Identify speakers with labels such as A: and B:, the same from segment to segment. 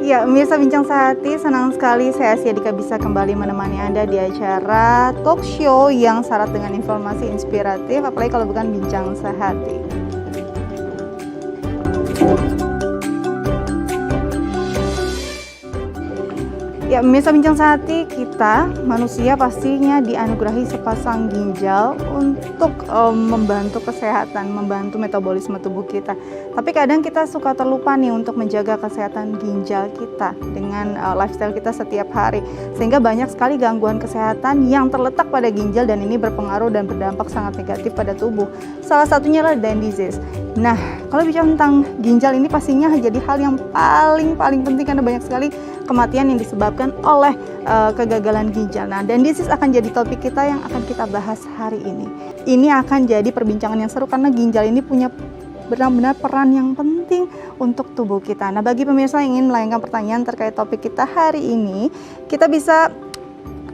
A: Ya, pemirsa Bincang Sehati, senang sekali saya Asia Dika bisa kembali menemani Anda di acara talk show yang syarat dengan informasi inspiratif, apalagi kalau bukan Bincang Sehati. Ya, pemirsa Bincang Sehati, kita manusia pastinya dianugerahi sepasang ginjal untuk membantu kesehatan, membantu metabolisme tubuh kita. Tapi kadang kita suka terlupa nih untuk menjaga kesehatan ginjal kita dengan lifestyle kita setiap hari. Sehingga banyak sekali gangguan kesehatan yang terletak pada ginjal dan ini berpengaruh dan berdampak sangat negatif pada tubuh. Salah satunya adalah Danon disease. Nah, kalau bicara tentang ginjal ini pastinya jadi hal yang paling penting karena banyak sekali kematian yang disebabkan oleh kegagalan ginjal. Nah, Danon disease akan jadi topik kita yang akan kita bahas hari ini. Ini akan jadi perbincangan yang seru karena ginjal ini punya benar-benar peran yang penting untuk tubuh kita. Nah, bagi pemirsa yang ingin melayangkan pertanyaan terkait topik kita hari ini, kita bisa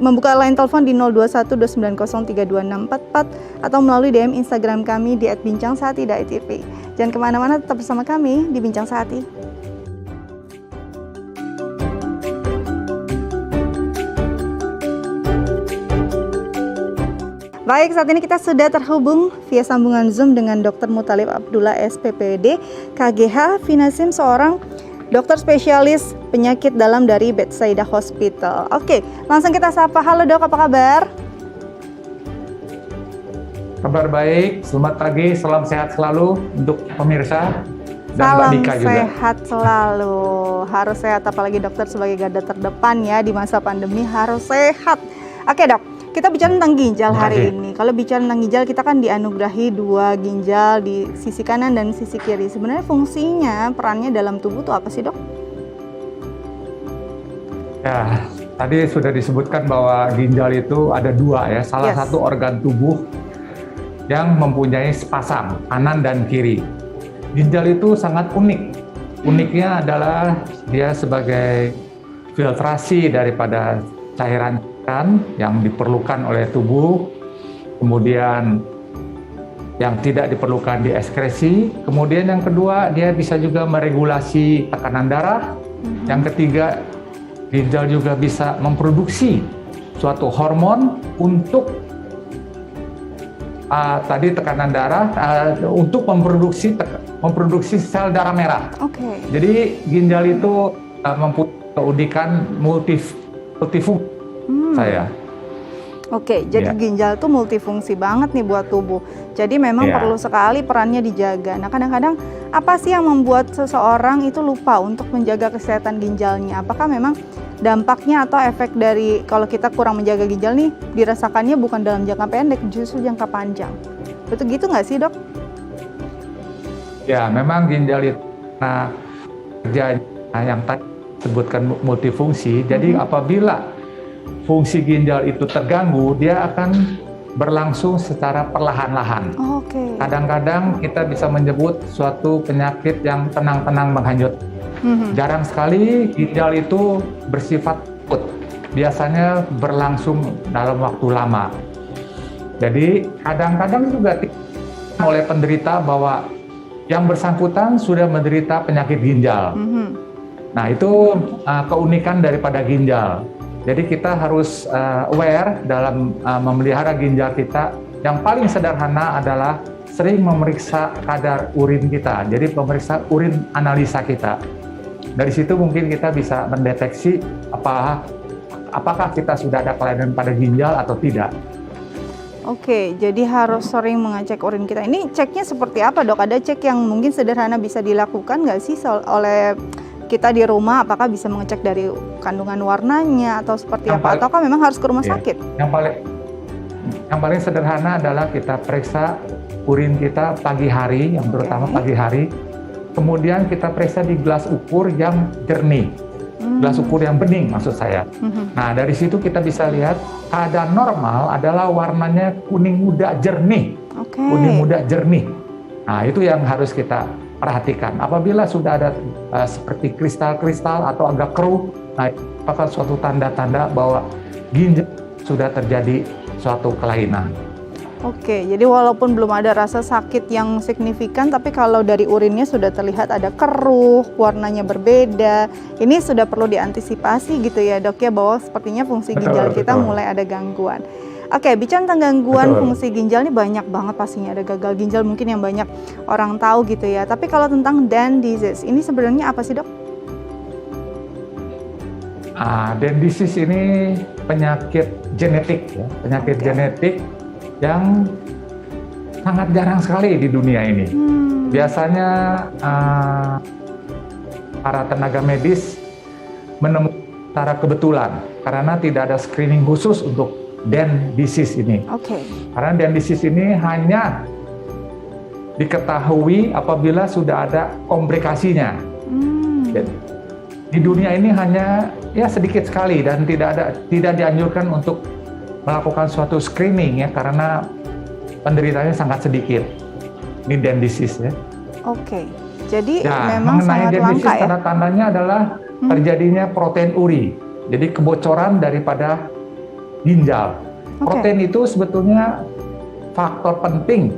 A: membuka line telepon di 0212903244 atau melalui DM Instagram kami di @bincang-sehati.tv. Jangan kemana-mana, tetap bersama kami di Bincang Sehati. Baik, saat ini kita sudah terhubung via sambungan Zoom dengan Dr. Muthalib Abdullah SPPD, KGH Finasim, seorang dokter spesialis penyakit dalam dari Bethsaida Hospital. Oke, langsung kita sapa. Halo Dok, apa kabar?
B: Kabar baik, selamat pagi, salam sehat selalu untuk pemirsa dan
A: Salam
B: Mbak Dika juga.
A: Sehat selalu, harus sehat apalagi dokter sebagai garda terdepan ya di masa pandemi harus sehat. Oke Dok, kita bicara tentang ginjal hari ini. Kalau bicara tentang ginjal, kita kan dianugerahi 2 ginjal di sisi kanan dan sisi kiri. Sebenarnya fungsinya, perannya dalam tubuh itu apa sih Dok?
B: Ya, tadi sudah disebutkan bahwa ginjal itu ada 2 ya. Salah satu organ tubuh yang mempunyai sepasang, kanan dan kiri. Ginjal itu sangat unik. Uniknya adalah dia sebagai filtrasi daripada cairan yang diperlukan oleh tubuh, kemudian yang tidak diperlukan dieskresi, kemudian yang kedua dia bisa juga meregulasi tekanan darah, yang ketiga ginjal juga bisa memproduksi suatu hormon untuk tadi tekanan darah untuk memproduksi sel darah merah. Jadi ginjal itu mempunyai keunikan multifungsi.
A: Jadi ginjal itu multifungsi banget nih buat tubuh. Jadi memang perlu sekali perannya dijaga. Nah, kadang-kadang apa sih yang membuat seseorang itu lupa untuk menjaga kesehatan ginjalnya? Apakah memang dampaknya atau efek dari kalau kita kurang menjaga ginjal nih dirasakannya bukan dalam jangka pendek, justru jangka panjang? Betul gitu nggak sih Dok?
B: Ya, memang ginjal itu kerja yang tadi disebutkan multifungsi. Jadi apabila fungsi ginjal itu terganggu, dia akan berlangsung secara perlahan-lahan. Kadang-kadang kita bisa menyebut suatu penyakit yang tenang-tenang menghanyut. Jarang sekali ginjal itu bersifat akut. Biasanya berlangsung dalam waktu lama. Jadi kadang-kadang juga oleh penderita bahwa yang bersangkutan sudah menderita penyakit ginjal. Nah, itu keunikan daripada ginjal. Jadi kita harus aware dalam memelihara ginjal kita. Yang paling sederhana adalah sering memeriksa kadar urin kita. Jadi memeriksa urin analisa kita. Dari situ mungkin kita bisa mendeteksi apakah kita sudah ada kelainan pada ginjal atau tidak.
A: Jadi harus sering mengecek urin kita. Ini ceknya seperti apa Dok? Ada cek yang mungkin sederhana bisa dilakukan nggak sih oleh kita di rumah? Apakah bisa mengecek dari kandungan warnanya atau seperti apa? Ataukah memang harus ke rumah sakit?
B: Yang paling sederhana adalah kita periksa urin kita pagi hari, yang terutama pagi hari. Kemudian kita periksa di gelas ukur yang jernih, gelas ukur yang bening maksud saya. Nah, dari situ kita bisa lihat keadaan normal adalah warnanya kuning muda jernih. Kuning muda jernih. Nah, itu yang harus kita perhatikan. Apabila sudah ada seperti kristal-kristal atau agak keruh, nah, apakah suatu tanda-tanda bahwa ginjal sudah terjadi suatu kelainan.
A: Oke, jadi walaupun belum ada rasa sakit yang signifikan, tapi kalau dari urinnya sudah terlihat ada keruh, warnanya berbeda, ini sudah perlu diantisipasi gitu ya dok ya, bahwa sepertinya fungsi ginjal kita mulai ada gangguan. Oke, bicara tentang gangguan fungsi ginjal ini banyak banget pastinya, ada gagal ginjal mungkin yang banyak orang tahu gitu ya. Tapi kalau tentang Danon disease, ini sebenarnya apa sih dok?
B: Danon disease ini penyakit genetik ya, penyakit genetik yang sangat jarang sekali di dunia ini. Biasanya para tenaga medis menemukan secara kebetulan karena tidak ada screening khusus untuk Danon disease ini. Karena Danon disease ini hanya diketahui apabila sudah ada komplikasinya. Di dunia ini hanya ya sedikit sekali dan tidak dianjurkan untuk melakukan suatu screening ya, karena penderitanya sangat sedikit. Ini Danon disease ya.
A: Jadi
B: nah,
A: memang sangat langka ya.
B: Tanda-tandanya adalah terjadinya protein uri, jadi kebocoran daripada ginjal. Protein itu sebetulnya faktor penting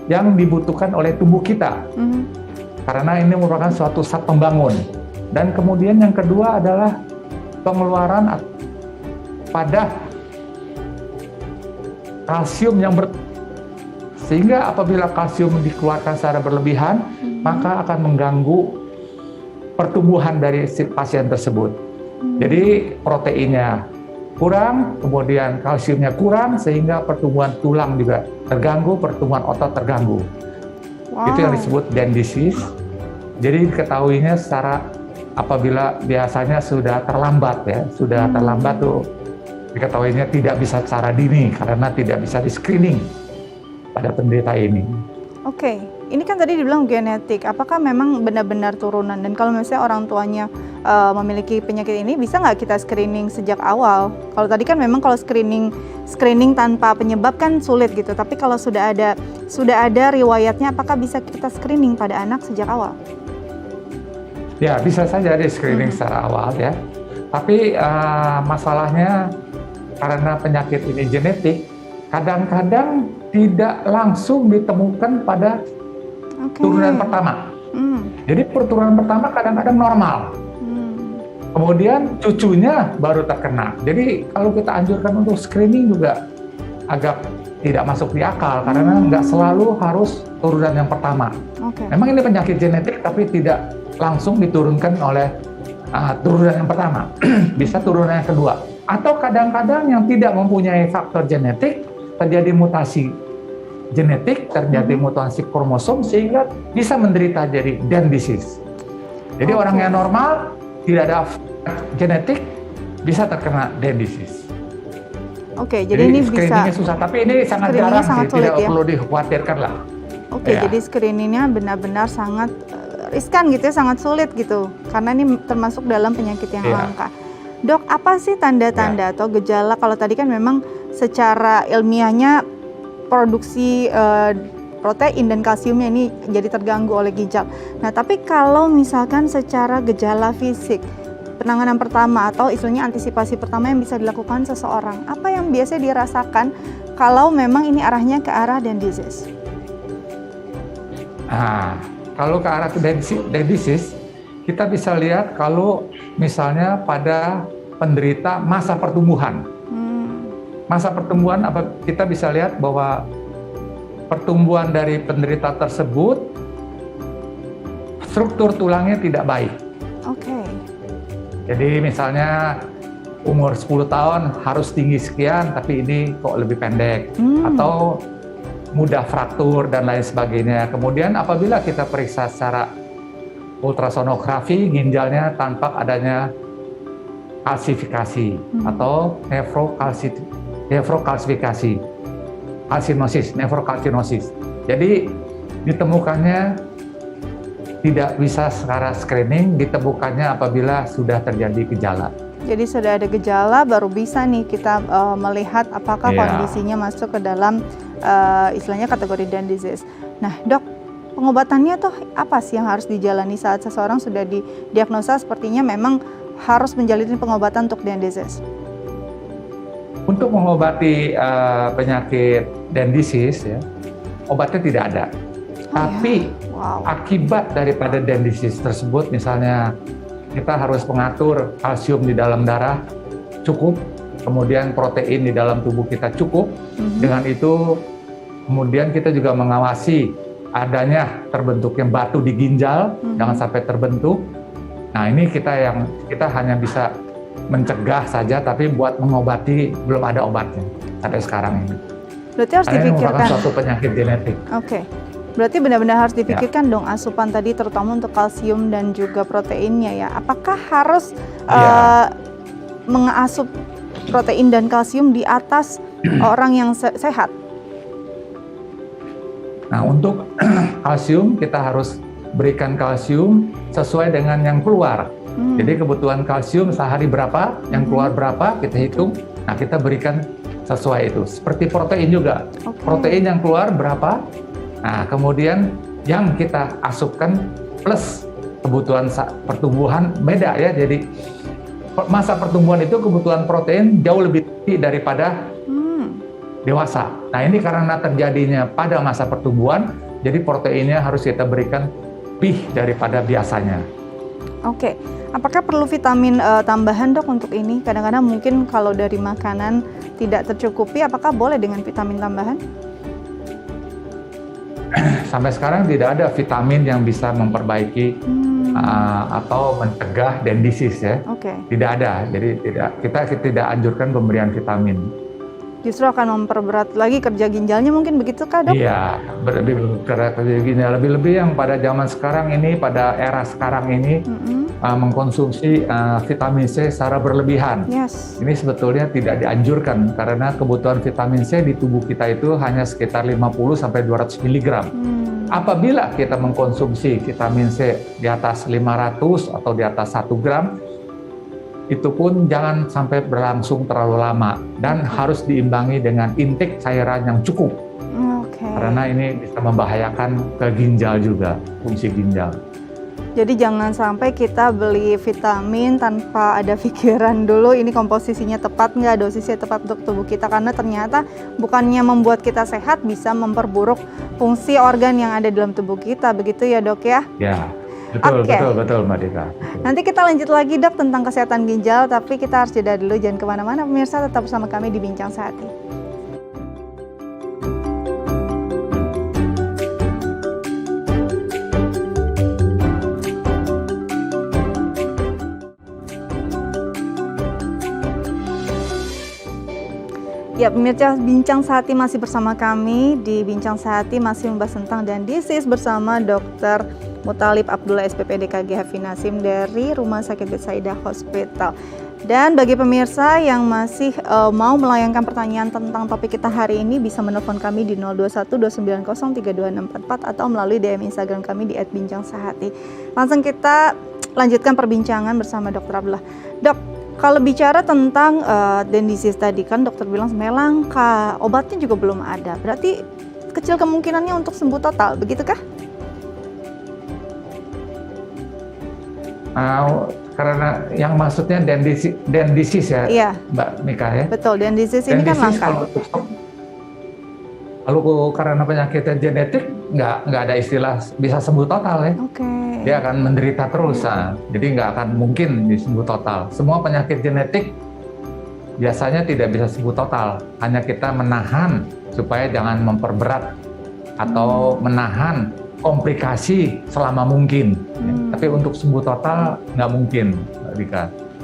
B: yang dibutuhkan oleh tubuh kita, karena ini merupakan suatu zat pembangun. Dan kemudian yang kedua adalah pengeluaran pada kalsium yang sehingga apabila kalsium dikeluarkan secara berlebihan, maka akan mengganggu pertumbuhan dari si pasien tersebut. Jadi proteinnya kurang, kemudian kalsiumnya kurang, sehingga pertumbuhan tulang juga terganggu, pertumbuhan otot terganggu. Itu yang disebut Danon disease. Jadi diketahuinya secara apabila biasanya sudah terlambat ya, sudah terlambat tuh diketahuinya tidak bisa secara dini karena tidak bisa di screening pada penderita ini.
A: Ini kan tadi dibilang genetik, apakah memang benar-benar turunan? Dan kalau misalnya orang tuanya memiliki penyakit ini, bisa nggak kita screening sejak awal? Kalau tadi kan memang kalau screening tanpa penyebab kan sulit gitu, tapi kalau sudah ada riwayatnya, apakah bisa kita screening pada anak sejak awal?
B: Ya, bisa saja di screening secara awal ya. Tapi masalahnya karena penyakit ini genetik, kadang-kadang tidak langsung ditemukan pada turunan pertama. Jadi perturunan pertama kadang-kadang normal. Kemudian cucunya baru terkena. Jadi kalau kita anjurkan untuk screening juga agak tidak masuk di akal karena nggak selalu harus turunan yang pertama. Memang ini penyakit genetik tapi tidak langsung diturunkan oleh turunan yang pertama. Bisa turunan yang kedua. Atau kadang-kadang yang tidak mempunyai faktor genetik, terjadi mutasi genetik, terjadi mutasi kromosom sehingga bisa menderita jadi Danon disease. Jadi orang yang normal tidak ada genetik bisa terkena Danon disease.
A: Jadi ini
B: screeningnya
A: bisa
B: susah, tapi ini sangat jarang sih, tidak perlu dikhawatirkan lah.
A: Jadi screeningnya benar-benar sangat riskan gitu ya, sangat sulit gitu, karena ini termasuk dalam penyakit yang langka. Dok, apa sih tanda-tanda atau gejala? Kalau tadi kan memang secara ilmiahnya produksi protein dan kalsiumnya ini jadi terganggu oleh ginjal. Nah, tapi kalau misalkan secara gejala fisik, penanganan pertama atau istilahnya antisipasi pertama yang bisa dilakukan seseorang, apa yang biasa dirasakan kalau memang ini arahnya ke arah Danon disease?
B: Kalau ke arah Danon disease, kita bisa lihat kalau misalnya pada penderita masa pertumbuhan. Masa pertumbuhan kita bisa lihat bahwa pertumbuhan dari penderita tersebut struktur tulangnya tidak baik. Jadi misalnya umur 10 tahun harus tinggi sekian tapi ini kok lebih pendek atau mudah fraktur dan lain sebagainya. Kemudian apabila kita periksa secara ultrasonografi ginjalnya tampak adanya kalsifikasi atau nefrokalsifikasi, nefrokalsinosis. Jadi ditemukannya tidak bisa secara screening, ditemukannya apabila sudah terjadi gejala.
A: Jadi sudah ada gejala baru bisa nih kita melihat apakah kondisinya masuk ke dalam istilahnya kategori Danon disease. Nah, Dok, pengobatannya tuh apa sih yang harus dijalani saat seseorang sudah didiagnosa sepertinya memang harus menjalani pengobatan untuk Danon disease?
B: Untuk mengobati penyakit dendrisis ya, obatnya tidak ada. Tapi
A: Wow.
B: akibat daripada dendrisis tersebut, misalnya kita harus mengatur kalsium di dalam darah cukup, kemudian protein di dalam tubuh kita cukup. Dengan itu kemudian kita juga mengawasi adanya terbentuknya batu di ginjal, jangan sampai terbentuk. Nah ini kita hanya bisa mencegah saja, tapi buat mengobati belum ada obatnya sampai sekarang ini.
A: Berarti harus
B: Karena ini merupakan
A: dipikirkan.
B: suatu penyakit genetik.
A: Oke. Berarti benar-benar harus dipikirkan dong asupan tadi, terutama untuk kalsium dan juga proteinnya ya. Apakah harus mengasup protein dan kalsium di atas orang yang sehat?
B: Nah untuk kalsium kita harus berikan kalsium sesuai dengan yang keluar. Jadi kebutuhan kalsium sehari berapa, yang keluar berapa, kita hitung. Nah kita berikan sesuai itu. Seperti protein juga. Protein yang keluar berapa, nah kemudian yang kita asupkan plus kebutuhan pertumbuhan beda ya. Jadi masa pertumbuhan itu kebutuhan protein jauh lebih tinggi daripada dewasa. Nah ini karena terjadinya pada masa pertumbuhan, jadi proteinnya harus kita berikan lebih daripada biasanya.
A: Oke. Apakah perlu vitamin tambahan dok untuk ini? Kadang-kadang mungkin kalau dari makanan tidak tercukupi, apakah boleh dengan vitamin tambahan?
B: Sampai sekarang tidak ada vitamin yang bisa memperbaiki atau mencegah dendrisis ya. Tidak ada. Jadi kita tidak anjurkan pemberian vitamin.
A: Justru akan memperberat lagi kerja ginjalnya mungkin, begitu kah dok?
B: Iya, kerja ginjal lebih-lebih yang pada zaman sekarang ini, pada era sekarang ini mengkonsumsi vitamin C secara berlebihan. Ini sebetulnya tidak dianjurkan karena kebutuhan vitamin C di tubuh kita itu hanya sekitar 50-200 mg. Apabila kita mengkonsumsi vitamin C di atas 500 atau di atas 1 gram, itu pun jangan sampai berlangsung terlalu lama dan harus diimbangi dengan intake cairan yang cukup. Karena ini bisa membahayakan ke ginjal juga, fungsi ginjal.
A: Jadi jangan sampai kita beli vitamin tanpa ada pikiran dulu ini komposisinya tepat nggak, dosisnya tepat untuk tubuh kita, karena ternyata bukannya membuat kita sehat, bisa memperburuk fungsi organ yang ada dalam tubuh kita, begitu ya dok ya?
B: Ya. Betul Mbak Dika.
A: Nanti kita lanjut lagi dok tentang kesehatan ginjal, tapi kita harus jeda dulu, jangan kemana-mana pemirsa, tetap bersama kami di Bincang Sehati. Ya pemirsa, Bincang Sehati masih bersama kami. Di Bincang Sehati masih membahas tentang dendrisis bersama Dr. Muthalib Abdullah SPPD KG Hafi Nasim dari Rumah Sakit Bethsaida Hospital. Dan bagi pemirsa yang masih mau melayangkan pertanyaan tentang topik kita hari ini, bisa menelpon kami di 0212903244 atau melalui DM Instagram kami di @bincangsehati. Langsung kita lanjutkan perbincangan bersama Dr. Abdullah. Dok, kalau bicara tentang dendrisis tadi kan dokter bilang sebenarnya langka, obatnya juga belum ada. Berarti kecil kemungkinannya untuk sembuh total, begitukah?
B: Karena yang maksudnya dendrisis ya,
A: iya,
B: Mbak Mika ya.
A: Betul, dendrisis ini kan langka.
B: Kalau karena penyakitnya genetik nggak ada istilah bisa sembuh total ya. Dia akan menderita terus, jadi nggak akan mungkin disembuh total. Semua penyakit genetik biasanya tidak bisa sembuh total, hanya kita menahan supaya jangan memperberat atau menahan komplikasi selama mungkin. Tapi untuk sembuh total nggak mungkin, Mbak Dika.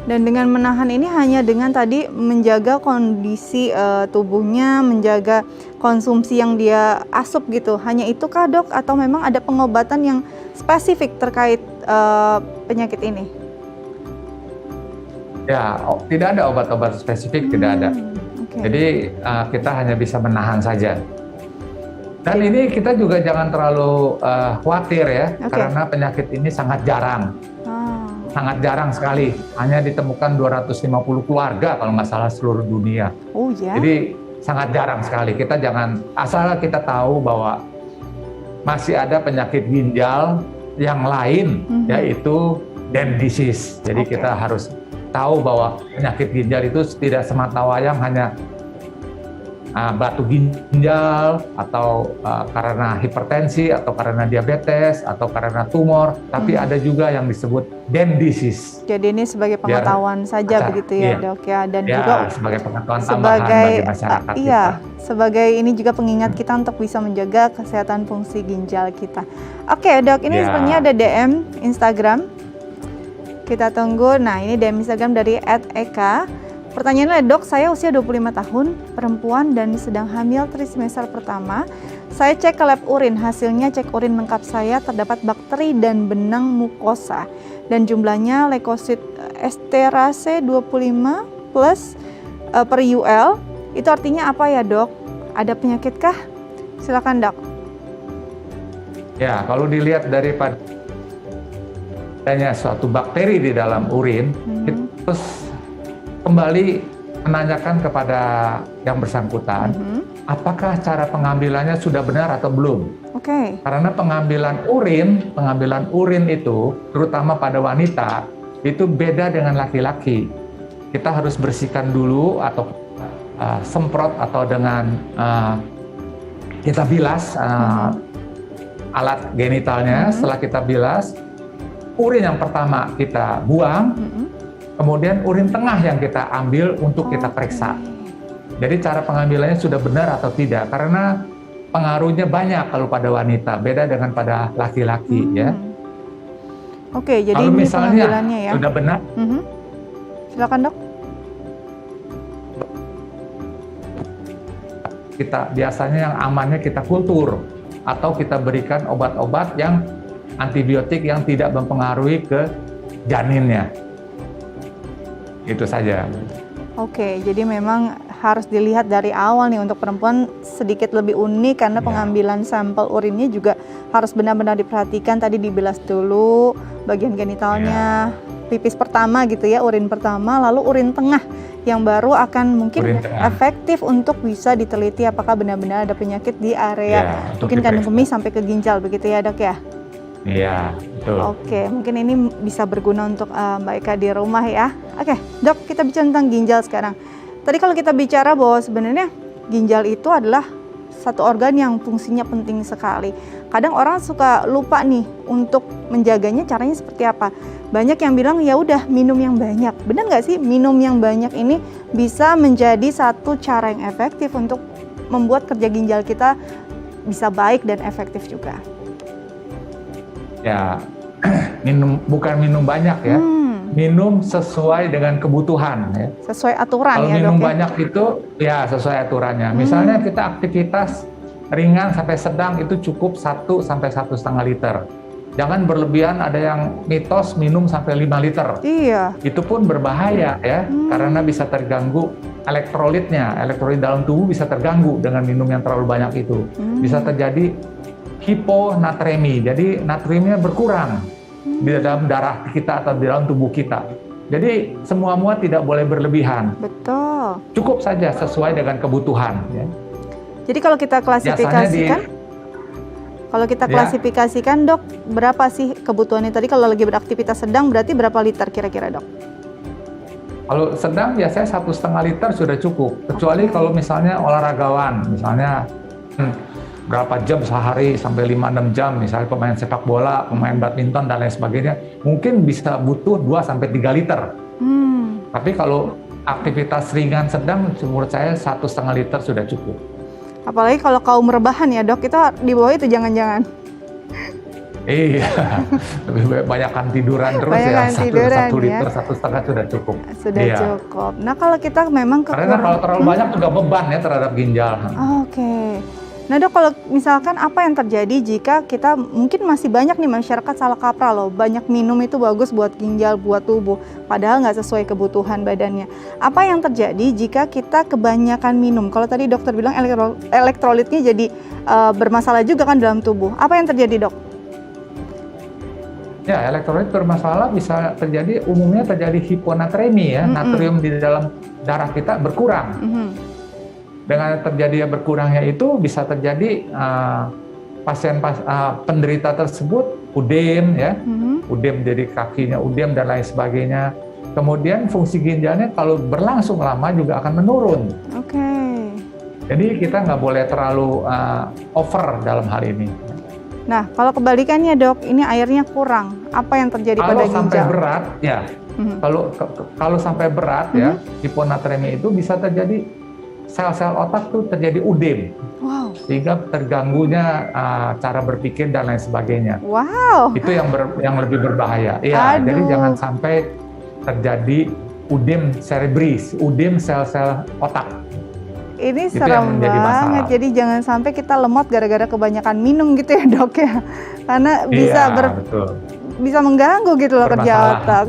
A: Dan dengan menahan ini hanya dengan tadi menjaga kondisi tubuhnya, menjaga konsumsi yang dia asup gitu. Hanya itu kah dok? Atau memang ada pengobatan yang spesifik terkait penyakit ini?
B: Ya, tidak ada obat-obat spesifik, tidak ada. Jadi kita hanya bisa menahan saja. Dan ini kita juga jangan terlalu khawatir ya, karena penyakit ini sangat jarang. Sangat jarang sekali, hanya ditemukan 250 keluarga kalau nggak salah seluruh dunia. Jadi sangat jarang sekali. Kita jangan, asal kita tahu bahwa masih ada penyakit ginjal yang lain, yaitu dendrisis. Jadi kita harus tahu bahwa penyakit ginjal itu tidak semata-wayang hanya batu ginjal atau karena hipertensi atau karena diabetes atau karena tumor, tapi ada juga yang disebut DEM disease.
A: Jadi ini sebagai pengetahuan saja begitu ya,
B: iya.
A: Dok ya, dan
B: Ya,
A: juga
B: sebagai pengetahuan tambahan bagi masyarakat
A: iya,
B: kita.
A: sebagai ini juga pengingat kita untuk bisa menjaga kesehatan fungsi ginjal kita. Oke, Dok, ini
B: Ya.
A: sepertinya ada DM Instagram. Kita tunggu. Nah, ini DM Instagram dari @eka. Pertanyaannya, Dok, saya usia 25 tahun, perempuan dan sedang hamil trimester pertama. Saya cek ke lab urin, hasilnya cek urin lengkap saya terdapat bakteri dan benang mukosa. Dan jumlahnya leukosit esterase 25 plus per UL. Itu artinya apa ya, Dok? Ada penyakitkah? Silakan, Dok.
B: Ya, kalau dilihat daripada adanya suatu bakteri di dalam urin, terus kembali menanyakan kepada yang bersangkutan, apakah cara pengambilannya sudah benar atau belum?
A: Oke.
B: Karena pengambilan urin itu, terutama pada wanita, itu beda dengan laki-laki. Kita harus bersihkan dulu atau semprot atau dengan kita bilas alat genitalnya. Setelah kita bilas, urin yang pertama kita buang. Kemudian urin tengah yang kita ambil untuk kita periksa. Jadi cara pengambilannya sudah benar atau tidak, karena pengaruhnya banyak kalau pada wanita, beda dengan pada laki-laki ya.
A: Oke, jadi
B: kalau
A: ini
B: misalnya
A: pengambilannya ya.
B: sudah benar,
A: Silakan, Dok.
B: kita biasanya yang amannya kita kultur atau kita berikan obat-obat yang antibiotik yang tidak mempengaruhi ke janinnya. Itu saja.
A: Oke, jadi memang harus dilihat dari awal nih, untuk perempuan sedikit lebih unik karena pengambilan sampel urinnya juga harus benar-benar diperhatikan. Tadi dibilas dulu bagian genitalnya, pipis pertama gitu ya, urin pertama, lalu urin tengah yang baru akan mungkin efektif untuk bisa diteliti apakah benar-benar ada penyakit di area mungkin kandung kemih sampai ke ginjal begitu ya, Dok ya.
B: Iya, betul.
A: Oke, mungkin ini bisa berguna untuk Mbak Eka di rumah ya. Oke, Dok, kita bicara tentang ginjal sekarang. Tadi kalau kita bicara bahwa sebenarnya ginjal itu adalah satu organ yang fungsinya penting sekali. Kadang orang suka lupa nih untuk menjaganya, caranya seperti apa. Banyak yang bilang ya udah minum yang banyak. Benar nggak sih minum yang banyak ini bisa menjadi satu cara yang efektif untuk membuat kerja ginjal kita bisa baik dan efektif juga?
B: Ya, bukan minum banyak ya, minum sesuai dengan kebutuhan ya.
A: Sesuai aturan.
B: Kalau
A: ya,
B: minum
A: Dok,
B: banyak itu ya sesuai aturannya. Misalnya kita aktivitas ringan sampai sedang itu cukup 1 sampai 1,5 liter. Jangan berlebihan, ada yang mitos minum sampai 5 liter.
A: Iya.
B: Itu pun berbahaya ya, karena bisa terganggu elektrolitnya. Elektrolit dalam tubuh bisa terganggu dengan minum yang terlalu banyak itu. Bisa terjadi hiponatremi, jadi natriumnya berkurang di dalam darah kita atau di dalam tubuh kita. Jadi semua tidak boleh berlebihan.
A: Betul.
B: Cukup saja sesuai dengan kebutuhan. Ya.
A: Jadi kalau kita klasifikasikan, Dok, berapa sih kebutuhannya? Tadi kalau lagi beraktivitas sedang berarti berapa liter kira-kira, Dok?
B: Kalau sedang biasanya 1,5 liter sudah cukup. Kecuali kalau misalnya olahragawan, misalnya berapa jam sehari sampai 5-6 jam, misalnya pemain sepak bola, pemain badminton dan lain sebagainya, mungkin bisa butuh 2-3 liter. Tapi kalau aktivitas ringan sedang, menurut saya 1,5 liter sudah cukup.
A: Apalagi kalau kaum rebahan ya, Dok, kita di bawah itu jangan-jangan.
B: Iya, lebih banyakkan tiduran terus
A: Banyakan
B: ya, 1 liter, 1,5 sudah cukup.
A: Sudah cukup. Nah kalau kita memang
B: karena kalau terlalu banyak juga beban ya terhadap ginjal.
A: Oke. Nah, Dok, kalau misalkan apa yang terjadi jika kita mungkin masih banyak nih masyarakat salah kaprah loh, banyak minum itu bagus buat ginjal, buat tubuh, padahal nggak sesuai kebutuhan badannya. Apa yang terjadi jika kita kebanyakan minum? Kalau tadi dokter bilang elektrolitnya jadi bermasalah juga kan dalam tubuh. Apa yang terjadi, Dok?
B: Ya, elektrolit bermasalah bisa terjadi, umumnya terjadi hiponatremi ya, natrium di dalam darah kita berkurang. Dengan terjadi berkurangnya itu bisa terjadi penderita tersebut udem ya, udem jadi kakinya udem dan lain sebagainya. kemudian fungsi ginjalnya kalau berlangsung lama juga akan menurun.
A: Oke.
B: Jadi kita nggak boleh terlalu over dalam hal ini.
A: Nah, kalau kebalikannya dok, ini airnya kurang, apa yang terjadi pada
B: Kalau
A: ginjal?
B: sampai berat, ya.
A: Mhm.
B: Kalau sampai berat ya, hiponatremia itu bisa terjadi sel-sel otak tuh terjadi udem,
A: Wow.
B: sehingga terganggunya cara berpikir dan lain sebagainya.
A: Wow.
B: Itu yang lebih berbahaya. Iya,
A: Aduh.
B: jadi jangan sampai terjadi udem cerebris, udem sel-sel otak.
A: Ini
B: Itu
A: serem
B: yang menjadi
A: banget.
B: masalah.
A: Jadi jangan sampai kita lemot gara-gara kebanyakan minum gitu ya dok ya, karena bisa
B: Iya, betul.
A: bisa mengganggu gitu loh kerja
B: Bermasalah.
A: otak.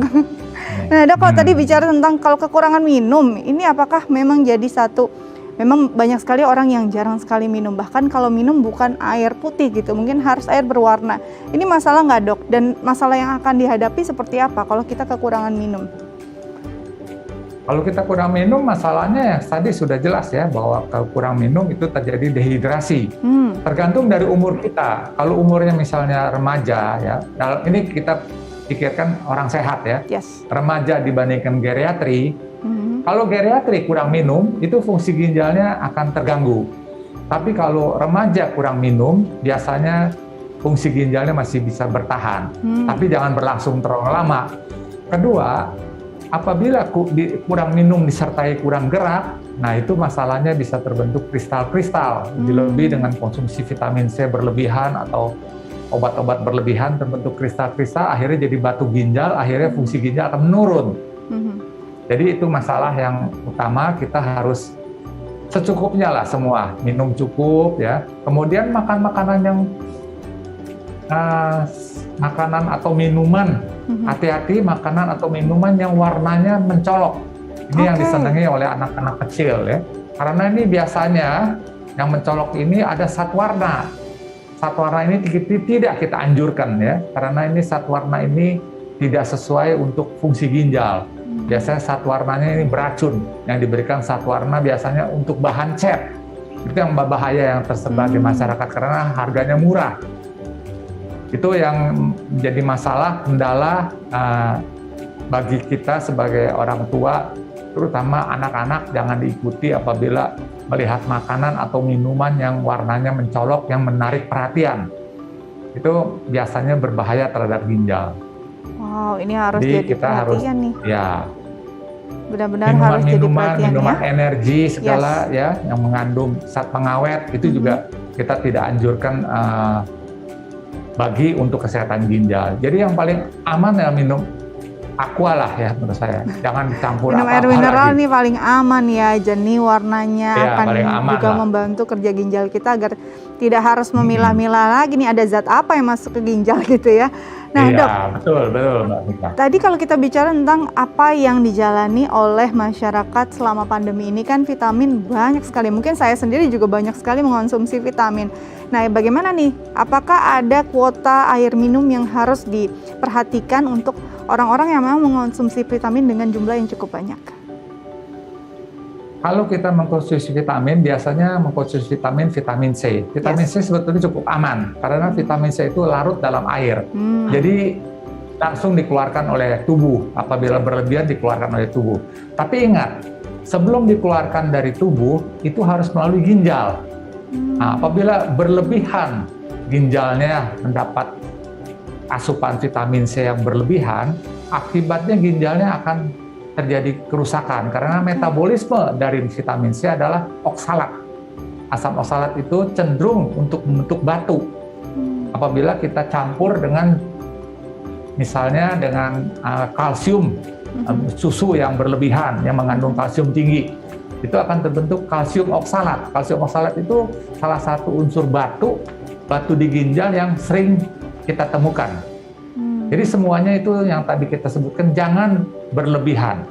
A: Nah dok, kalau tadi bicara tentang kalau kekurangan minum, ini apakah memang jadi satu, memang banyak sekali orang yang jarang sekali minum, bahkan kalau minum bukan air putih gitu, mungkin harus air berwarna. Ini masalah nggak dok? Dan masalah yang akan dihadapi seperti apa kalau kita kekurangan minum?
B: Kalau kita kurang minum, masalahnya yang tadi sudah jelas ya, bahwa kalau kurang minum itu terjadi dehidrasi. Tergantung dari umur kita. Kalau umurnya misalnya remaja ya, ini kita pikirkan orang sehat ya.
A: Yes.
B: Remaja dibandingkan geriatri, kalau geriatri kurang minum, itu fungsi ginjalnya akan terganggu. Tapi kalau remaja kurang minum, biasanya fungsi ginjalnya masih bisa bertahan. Tapi jangan berlangsung terlalu lama. Kedua, apabila kurang minum disertai kurang gerak, nah itu masalahnya bisa terbentuk kristal-kristal. Lebih dengan konsumsi vitamin C berlebihan atau obat-obat berlebihan terbentuk kristal-kristal, akhirnya jadi batu ginjal, akhirnya fungsi ginjal akan menurun. Jadi itu masalah yang utama, kita harus secukupnya lah semua, minum cukup ya. Kemudian makan makanan yang makanan atau minuman, hati-hati makanan atau minuman yang warnanya mencolok. Ini yang disenangi oleh anak-anak kecil ya. Karena ini biasanya yang mencolok ini ada zat warna. Zat warna ini tidak kita anjurkan ya, karena ini zat warna ini tidak sesuai untuk fungsi ginjal. Biasanya zat warnanya ini beracun, yang diberikan zat warna biasanya untuk bahan cat. Itu yang bahaya yang tersebar di masyarakat karena harganya murah. Itu yang menjadi masalah, kendala bagi kita sebagai orang tua, terutama anak-anak, jangan diikuti apabila melihat makanan atau minuman yang warnanya mencolok, yang menarik perhatian. Itu biasanya berbahaya terhadap ginjal.
A: Wow, ini harus
B: Jadi
A: jadi
B: kita
A: perhatian nih.
B: Ya,
A: Benar-benar harus jadi perhatian
B: minuman
A: ya.
B: energi segala ya, yang mengandung zat pengawet, itu juga kita tidak anjurkan bagi untuk kesehatan ginjal. Jadi yang paling aman ya minum aqua lah ya menurut saya. Jangan campur
A: Minum air
B: apa-apa
A: mineral
B: lagi.
A: nih paling aman ya, jernih warnanya,
B: Ya,
A: akan
B: paling aman
A: juga
B: lah.
A: membantu kerja ginjal kita agar tidak harus memilah-milah lagi nih ada zat apa yang masuk ke ginjal gitu ya. Nah
B: Iya,
A: dok,
B: betul Mbak Mika.
A: tadi kalau kita bicara tentang apa yang dijalani oleh masyarakat selama pandemi ini, kan vitamin banyak sekali. Mungkin saya sendiri juga banyak sekali mengonsumsi vitamin. Nah, bagaimana nih? Apakah ada kuota air minum yang harus diperhatikan untuk orang-orang yang memang mengonsumsi vitamin dengan jumlah yang cukup banyak?
B: Kalau kita mengkonsumsi vitamin, biasanya mengkonsumsi vitamin C. Vitamin C sebetulnya cukup aman, karena vitamin C itu larut dalam air. Jadi langsung dikeluarkan oleh tubuh, apabila berlebihan dikeluarkan oleh tubuh. Tapi ingat, sebelum dikeluarkan dari tubuh, itu harus melalui ginjal. Nah, apabila berlebihan ginjalnya mendapat asupan vitamin C yang berlebihan, akibatnya ginjalnya akan terjadi kerusakan karena metabolisme dari vitamin C adalah oksalat. Asam oksalat itu cenderung untuk membentuk batu. Apabila kita campur dengan misalnya dengan kalsium, susu yang berlebihan yang mengandung kalsium tinggi, itu akan terbentuk kalsium oksalat. Kalsium oksalat itu salah satu unsur batu di ginjal yang sering kita temukan. Jadi semuanya itu yang tadi kita sebutkan jangan berlebihan.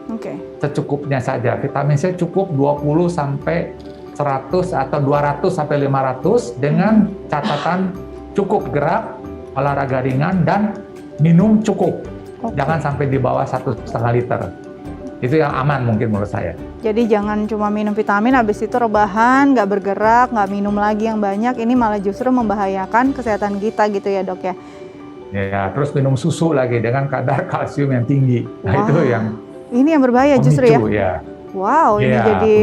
B: Secukupnya saja. Vitamin C cukup 20 sampai 100 atau 200 sampai 500 dengan catatan cukup gerak, olahraga ringan dan minum cukup. Jangan sampai di bawah 1,5 liter. Itu yang aman mungkin menurut saya.
A: Jadi jangan cuma minum vitamin habis itu rebahan, nggak bergerak, nggak minum lagi yang banyak. Ini malah justru membahayakan kesehatan kita gitu ya dok ya.
B: Ya, terus minum susu lagi dengan kadar kalsium yang tinggi. Nah, itu yang
A: Ini yang berbahaya justru ya.
B: Pemicu, ya.
A: Wow, ini
B: Iya,
A: jadi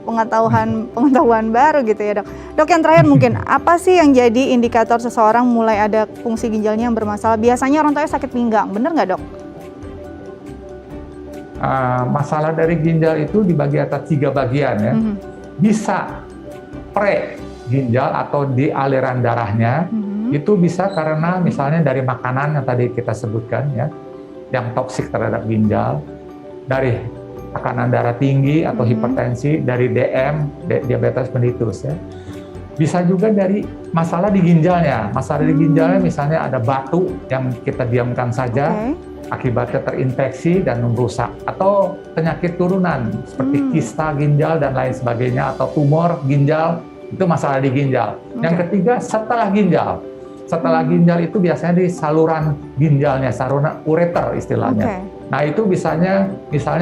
A: pengetahuan baru gitu ya, Dok. Dok, yang terakhir mungkin apa sih yang jadi indikator seseorang mulai ada fungsi ginjalnya yang bermasalah? Biasanya orang tuanya sakit pinggang, bener nggak, Dok?
B: Masalah dari ginjal itu dibagi atas 3 bagian ya. Bisa pre ginjal atau di aliran darahnya, itu bisa karena misalnya dari makanan yang tadi kita sebutkan ya, yang toksik terhadap ginjal, dari tekanan darah tinggi atau hipertensi, dari DM, diabetes mellitus ya. Bisa juga dari masalah di ginjalnya. Masalah di ginjalnya misalnya ada batu yang kita diamkan saja, akibatnya terinfeksi dan merusak, atau penyakit turunan seperti kista ginjal dan lain sebagainya, atau tumor ginjal, itu masalah di ginjal. Yang ketiga, setelah ginjal. Setelah ginjal itu biasanya di saluran ginjalnya, saluran ureter istilahnya. Nah, itu misalnya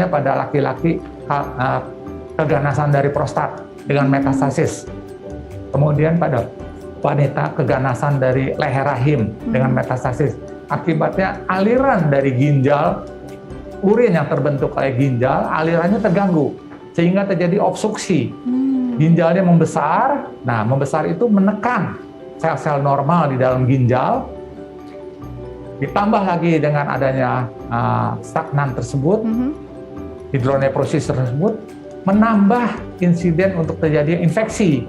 B: pada laki-laki keganasan dari prostat dengan metastasis. Kemudian pada wanita keganasan dari leher rahim dengan metastasis. Akibatnya aliran dari ginjal, urin yang terbentuk oleh ginjal, alirannya terganggu sehingga terjadi obstruksi. Ginjalnya membesar. Nah, membesar itu menekan sel-sel normal di dalam ginjal. Ditambah lagi dengan adanya stagnan tersebut, hidronefrosis tersebut, menambah insiden untuk terjadi infeksi.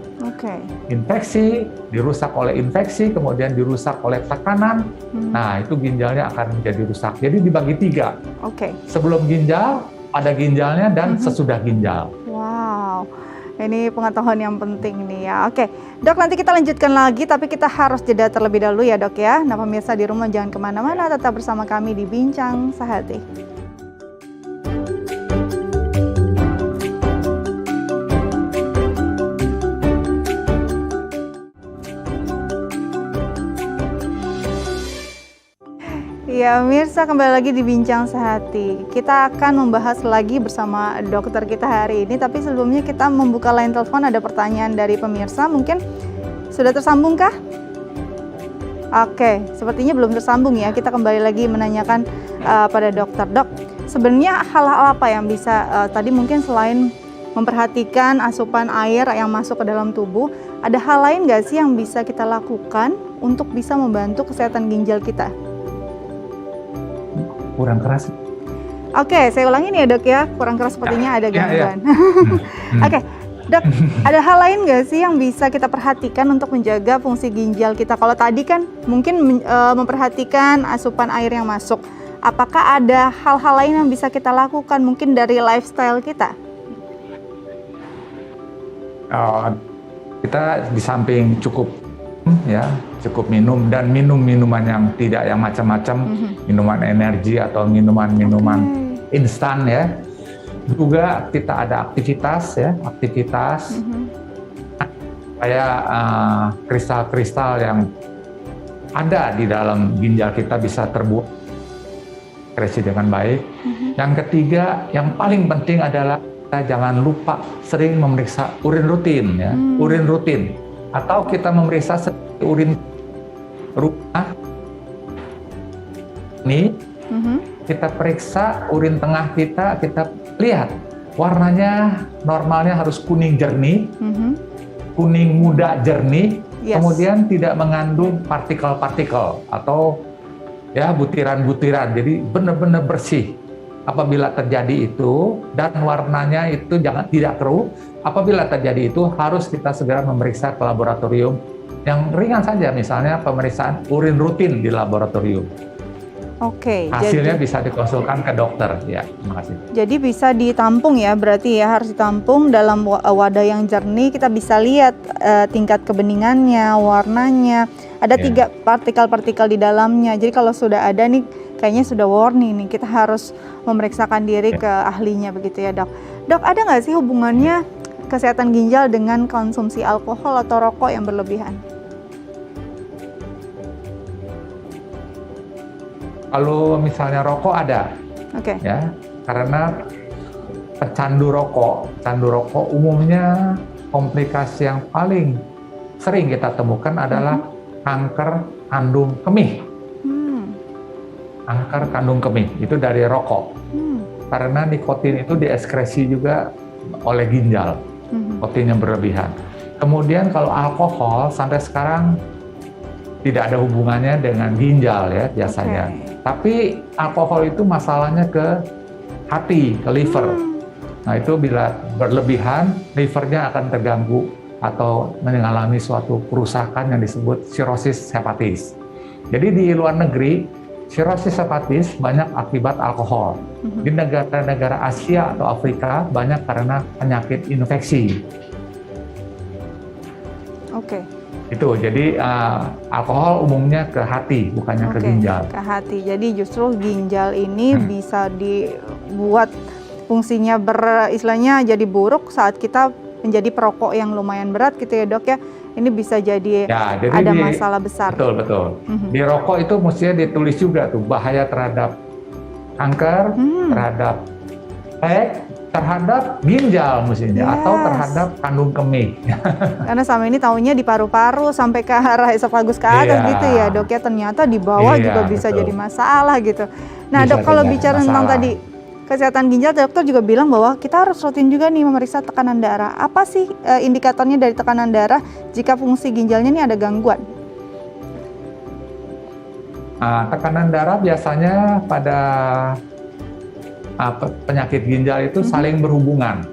B: Infeksi, dirusak oleh infeksi, kemudian dirusak oleh tekanan. Nah, itu ginjalnya akan menjadi rusak. Jadi dibagi 3. Sebelum ginjal, pada ginjalnya, dan sesudah ginjal.
A: Wow, ini pengetahuan yang penting nih ya. Dok, nanti kita lanjutkan lagi, tapi kita harus jeda terlebih dahulu ya, Dok ya. Nah, pemirsa di rumah jangan kemana-mana, tetap bersama kami di Bincang Sehati. Ya, pemirsa, kembali lagi di Bincang Sehati. Kita akan membahas lagi bersama dokter kita hari ini, tapi sebelumnya kita membuka line telepon. Ada pertanyaan dari pemirsa, mungkin sudah tersambung kah? Oke, sepertinya belum tersambung ya. Kita kembali lagi menanyakan pada dokter. Dok, sebenarnya hal-hal apa yang bisa tadi mungkin selain memperhatikan asupan air yang masuk ke dalam tubuh, ada hal lain nggak sih yang bisa kita lakukan untuk bisa membantu kesehatan ginjal kita?
B: Kurang keras.
A: Saya ulangi nih ya, Dok ya. Kurang keras sepertinya ada gangguan. Dok, ada hal lain nggak sih yang bisa kita perhatikan untuk menjaga fungsi ginjal kita? Kalau tadi kan mungkin memperhatikan asupan air yang masuk. Apakah ada hal-hal lain yang bisa kita lakukan mungkin dari lifestyle kita? Kita
B: di samping cukup minum dan minuman yang tidak yang macam-macam, minuman energi atau minuman instan ya. Juga kita ada aktivitas kayak kristal-kristal yang ada di dalam ginjal kita bisa terbuat kreasi dengan baik. Yang ketiga, yang paling penting adalah kita jangan lupa sering memeriksa urin rutin ya, urin rutin. Atau kita memeriksa urin rumah ini, kita periksa urin tengah kita lihat warnanya normalnya harus kuning jernih, kuning muda jernih, kemudian tidak mengandung partikel-partikel atau ya butiran-butiran, jadi benar-benar bersih. Apabila terjadi itu dan warnanya itu tidak keruh, apabila terjadi itu harus kita segera memeriksa ke laboratorium yang ringan saja, misalnya pemeriksaan urin rutin di laboratorium. Hasilnya bisa dikonsulkan ke dokter ya. Terima kasih. Jadi bisa ditampung ya, berarti ya harus ditampung dalam wadah yang jernih. Kita bisa lihat tingkat kebeningannya, warnanya. Ada 3 partikel-partikel di dalamnya. Jadi kalau sudah ada nih, kayaknya sudah warning nih, kita harus memeriksakan diri ke ahlinya begitu ya, Dok. Dok, ada nggak sih hubungannya kesehatan ginjal dengan konsumsi alkohol atau rokok yang berlebihan? Kalau misalnya rokok ada, ya, karena pecandu rokok umumnya komplikasi yang paling sering kita temukan adalah kanker kandung kemih. kanker kandung kemih, itu dari rokok. Karena nikotin itu dieskresi juga oleh ginjal, nikotin yang berlebihan. Kemudian kalau alkohol sampai sekarang tidak ada hubungannya dengan ginjal ya biasanya. Tapi alkohol itu masalahnya ke hati, ke liver. Nah itu bila berlebihan, livernya akan terganggu atau mengalami suatu kerusakan yang disebut sirosis hepatis. Jadi di luar negeri, sirosis hepatis banyak akibat alkohol. Di negara-negara Asia atau Afrika banyak karena penyakit infeksi.
A: Oke.
B: Itu, jadi alkohol umumnya ke hati, bukannya ke ginjal.
A: Ke hati. Jadi justru ginjal ini bisa dibuat fungsinya istilahnya jadi buruk saat kita menjadi perokok yang lumayan berat gitu ya dok ya. Ini bisa jadi ada masalah besar.
B: Betul. Di rokok itu mestinya ditulis juga tuh bahaya terhadap kanker, terhadap terhadap ginjal mestinya atau terhadap kandung kemih.
A: Karena selama ini taunya di paru-paru sampai ke arah esofagus ke atas gitu ya dok ya. Ternyata di bawah juga bisa jadi masalah gitu. Nah bisa dok kalau bicara tentang tadi kesehatan ginjal, dokter juga bilang bahwa kita harus rutin juga nih memeriksa tekanan darah. Apa sih indikatornya dari tekanan darah jika fungsi ginjalnya ini ada gangguan?
B: Tekanan darah biasanya pada penyakit ginjal itu saling berhubungan.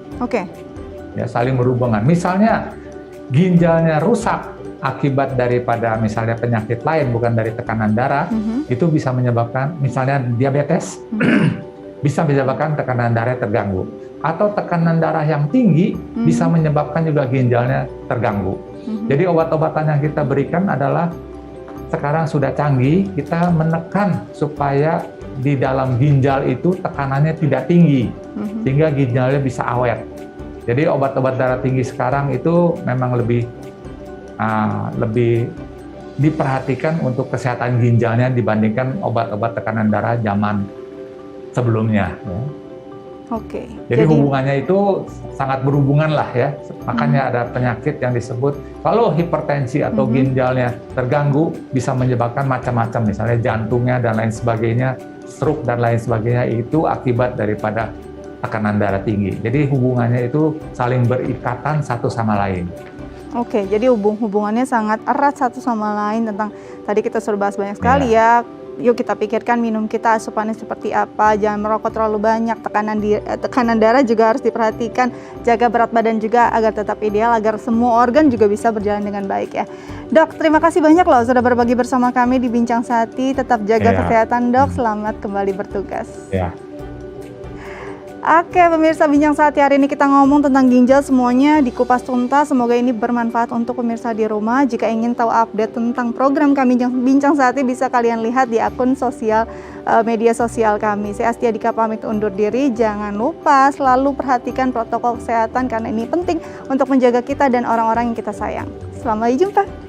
B: Ya, saling berhubungan. Misalnya ginjalnya rusak akibat daripada misalnya penyakit lain bukan dari tekanan darah, itu bisa menyebabkan misalnya diabetes. Bisa menyebabkan tekanan darah terganggu, atau tekanan darah yang tinggi bisa menyebabkan juga ginjalnya terganggu. Jadi obat-obatan yang kita berikan adalah sekarang sudah canggih, kita menekan supaya di dalam ginjal itu tekanannya tidak tinggi, sehingga ginjalnya bisa awet. Jadi obat-obat darah tinggi sekarang itu memang lebih diperhatikan untuk kesehatan ginjalnya dibandingkan obat-obat tekanan darah zaman sebelumnya. Jadi hubungannya itu sangat berhubungan lah ya. Makanya ada penyakit yang disebut kalau hipertensi atau ginjalnya terganggu bisa menyebabkan macam-macam, misalnya jantungnya dan lain sebagainya, stroke dan lain sebagainya, itu akibat daripada tekanan darah tinggi. Jadi hubungannya itu saling berikatan satu sama lain.
A: Jadi hubungannya sangat erat satu sama lain. Tentang tadi kita sudah bahas banyak sekali ya. Yuk kita pikirkan minum kita asupannya seperti apa, jangan merokok terlalu banyak, tekanan darah juga harus diperhatikan, jaga berat badan juga agar tetap ideal, agar semua organ juga bisa berjalan dengan baik ya. Dok, terima kasih banyak loh sudah berbagi bersama kami di Bincang Sehati. Tetap jaga kesehatan dok, selamat kembali bertugas. Oke pemirsa Bincang Sehati, hari ini kita ngomong tentang ginjal, semuanya dikupas tuntas. Semoga ini bermanfaat untuk pemirsa di rumah. Jika ingin tahu update tentang program kami Bincang Sehati, bisa kalian lihat di akun media sosial kami. Saya Astia Dika pamit undur diri. Jangan lupa selalu perhatikan protokol kesehatan karena ini penting untuk menjaga kita dan orang-orang yang kita sayang. Sampai jumpa.